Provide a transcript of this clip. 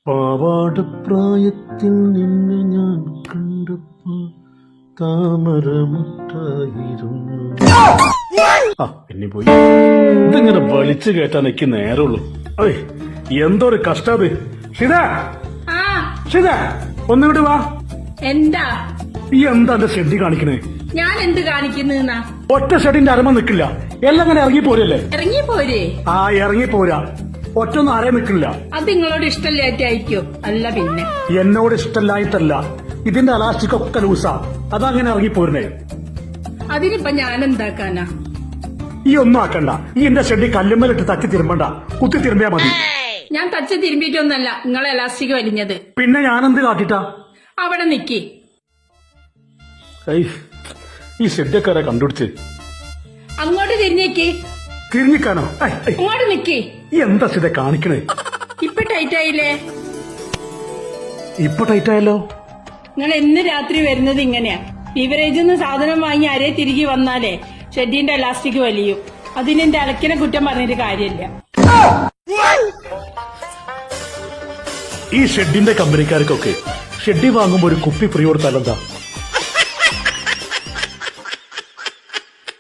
പാവാടപ്രായത്തിൽ നിന്നെ ഞാൻ കണ്ടപ്പോൾ താമരമുട്ടായിരുന്നു. പിന്നെ പോയി ഇതിങ്ങനെ വലിച്ചു കയറ്റാൻ എനിക്ക് നേരമുള്ളൂ. എന്തൊരു കഷ്ടത്. ഷിത ഒന്നുകൂടി വാ. എന്താ ഈ എന്താ എന്റെ ഷെഡി കാണിക്കണേ? ഞാൻ എന്ത് കാണിക്കുന്ന? ഒറ്റ ഷെഡിന്റെ അരമ നിക്കില്ല, എല്ലാം അങ്ങനെ ഇറങ്ങിപ്പോരല്ലേ? ഇറങ്ങിപ്പോരേ? ഇറങ്ങിപ്പോരാ, ഒറ്റൊന്നും ആരെ നിക്കില്ല. അത് നിങ്ങളോട് ഇഷ്ടമില്ലായിട്ടായിരിക്കും. അല്ല പിന്നെ എന്നോട് ഇഷ്ടമില്ലായിട്ടല്ല, ഇതിന്റെ അലാസ്റ്റിക് ഒക്കെ ലൂസാ, അതങ്ങനെ ഇറങ്ങിപ്പോരുന്നേ. അതിനിപ്പോ ഞാൻ എന്താക്കാനാ? ഈ ഒന്നും ആക്കണ്ട. ഈ എന്റെ ഷെഡി കല്ലുമ്മലിട്ട് തട്ടി തിരുമ്പണ്ട, കുത്തി തിരുമ്പിയാ മതി. ഞാൻ തച്ച് തിരുമ്പിട്ടൊന്നല്ല നിങ്ങളെ എലാസ്റ്റിക് വലിഞ്ഞത്. പിന്നെ ഞാനെന്ത് കാട്ടിട്ടാ? അവിടെ നിക്കി. ഈ ഷെഡൊക്കെ കണ്ടുപിടിച്ച് അങ്ങോട്ട് തിരിഞ്ഞേക്ക്. തിരിഞ്ഞിക്കാനോ? അങ്ങോട്ട് നിക്കി. എന്താ ഷിത കാണിക്കണേ? ഇപ്പൊ ടൈറ്റ് ആയില്ലേ? ഇപ്പൊ ടൈറ്റ് ആയല്ലോ. നിങ്ങൾ എന്ന് രാത്രി വരുന്നത് ഇങ്ങനെയാ. ബിവറേജിൽ നിന്ന് സാധനം വാങ്ങി അരേ തിരികെ വന്നാലേ ഷെഡിന്റെ എലാസ്റ്റിക് വലിയും. അതിനെന്റെ അലക്കിനെ കുറ്റം പറഞ്ഞിട്ട് കാര്യമില്ല. ഈ ഷെഡിന്റെ കമ്പനിക്കാർക്കൊക്കെ ഷെഡി വാങ്ങുമ്പോ ഒരു കുപ്പി ഫ്രീ കൊടുത്താലെന്താ?